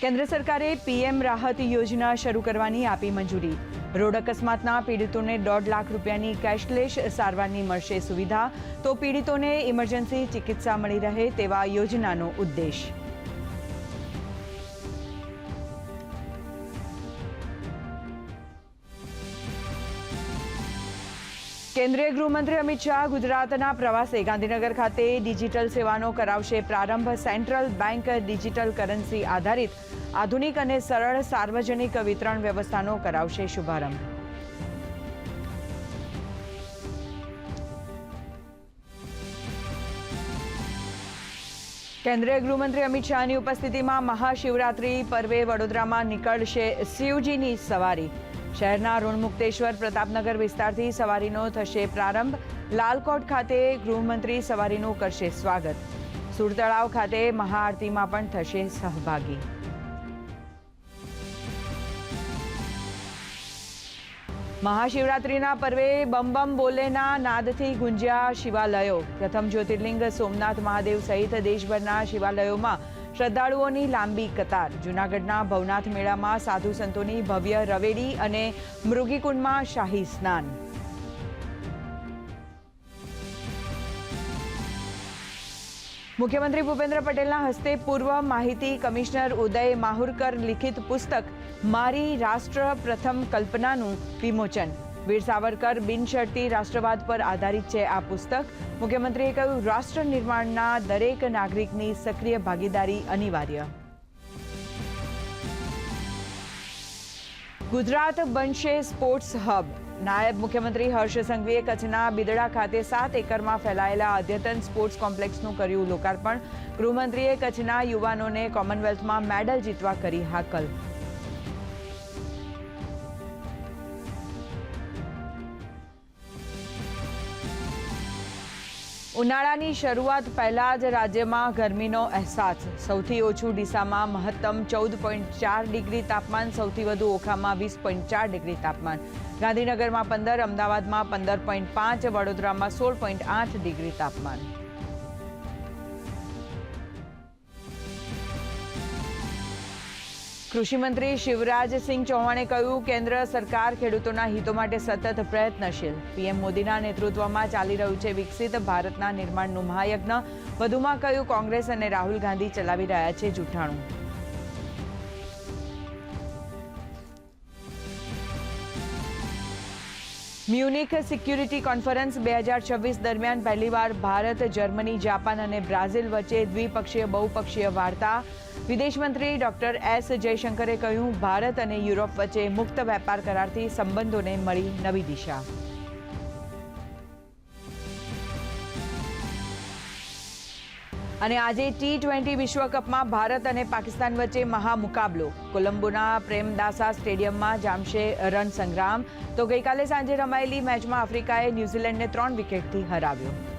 કેન્દ્ર સરકારે પીએમ રાહત યોજના શરૂ કરવાની આપી મંજૂરી. રોડ અકસ્માતના પીડિતોને 1.5 લાખ રૂપિયાની કેશલેસ સારવારની મળશે સુવિધા. તો પીડિતોને ઇમરજન્સી ચિકિત્સા મળી રહે તેવા યોજનાનો ઉદ્દેશ. કેન્દ્રીય ગૃહમંત્રી અમિત શાહ ગુજરાતના પ્રવાસે ગાંધીનગર ખાતે ડિજિટલ સેવાનો કરાવશે પ્રારંભ. સેન્ટ્રલ બેંક ડિજિટલ કરન્સી આધારિત આધુનિક અને સરળ સાર્વજનિક વિતરણ વ્યવસ્થાનો કરાવશે શુભારંભ. કેન્દ્રીય ગૃહમંત્રી અમિત શાહની ઉપસ્થિતિમાં મહાશિવરાત્રી પર્વે વડોદરામાં નીકળશે શિવજીની સવારી. શહેરના ઋણમુક્તેશ્વર પ્રતાપનગર વિસ્તારથી સવારીનો થશે પ્રારંભ. લાલકોટ ખાતે ગૃહમંત્રી સવારીનું કરશે સ્વાગત. સુરતળાવ ખાતે મહાઆરતીમાં પણ થશે સહભાગી. મહાશિવરાત્રિના પર્વે બમ બમ બોલેના નાદથી ગુંજ્યા શિવાલયો. પ્રથમ જ્યોતિર્લિંગ સોમનાથ મહાદેવ સહિત દેશભરના શિવાલયોમાં શ્રદ્ધાળુઓની લાંબી કતાર. જૂનાગઢના ભવનાથ મેળામાં સાધુ સંતોની ભવ્ય રવેડી અને મૃગીકુંડમાં શાહી સ્નાન. મુખ્યમંત્રી ભૂપેન્દ્ર પટેલના હસ્તે પૂર્વ માહિતી કમિશનર ઉદય માહુરકર લિખિત પુસ્તક મારી રાષ્ટ્ર પ્રથમ કલ્પનાનું વિમોચન. વીર સાવરકર બિનશરતી રાષ્ટ્રવાદ પર આધારિત છે આ પુસ્તક. મુખ્યમંત્રીએ કહ્યું, રાષ્ટ્ર નિર્માણના દરેક નાગરિકની સક્રિય ભાગીદારી અનિવાર્ય. ગુજરાત બનશે સ્પોર્ટ્સ હબ. નાયબ મુખ્યમંત્રી હર્ષ સંઘવીએ કચ્છના બિદડા ખાતે 7 એકરમાં ફેલાયેલા અદ્યતન સ્પોર્ટ્સ કોમ્પ્લેક્સનું કર્યું લોકાર્પણ. ગૃહમંત્રીએ કચ્છના યુવાનોને કોમનવેલ્થમાં મેડલ જીતવા કરી હાકલ. ઉનાળાની શરૂઆત પહેલા જ રાજ્યમાં ગરમીનો અહેસાસ. સૌથી ઓછું ડીસામાં મહત્તમ 14.4 ડિગ્રી તાપમાન, સૌથી વધુ ઓખામાં 20.4 ડિગ્રી તાપમાન. ગાંધીનગરમાં 15, અમદાવાદમાં 15.5, વડોદરામાં 16.8 ડિગ્રી તાપમાન. કૃષિમંત્રી શિવરાજસિંહ ચૌહાણે કહ્યું, કેન્દ્ર સરકાર ખેડૂતોના હિતો માટે સતત પ્રયત્નશીલ. પીએમ મોદીના નેતૃત્વમાં ચાલી રહ્યું છે વિકસિત ભારતના નિર્માણનું મહાયજ્ઞ. વધુમાં કહ્યું, કોંગ્રેસ અને રાહુલ ગાંધી ચલાવી રહ્યા છે જૂઠાણું. મ્યુનિક સિક્યુરિટી કોન્ફરન્સ 2026 દરમિયાન પહેલીવાર ભારત, જર્મની, જાપાન અને બ્રાઝિલ વચ્ચે દ્વિપક્ષીય બહુપક્ષીય વાર્તા. વિદેશ મંત્રી ડોક્ટર એસ જયશંકરે કહ્યું, ભારત અને યુરોપ વચ્ચે મુક્ત વેપાર કરારથી સંબંધોને મળી નવી દિશા. અને આજે T20 વિશ્વકપમાં ભારત અને પાકિસ્તાન વચ્ચે મહામુકાબલો. કોલંબોના પ્રેમદાસા સ્ટેડિયમમાં જામશે રણસંગ્રામ. તો ગઈકાલે સાંજે રમાયેલી મેચમાં આફ્રિકાએ ન્યૂઝીલેન્ડને 3 વિકેટથી હરાવ્યો.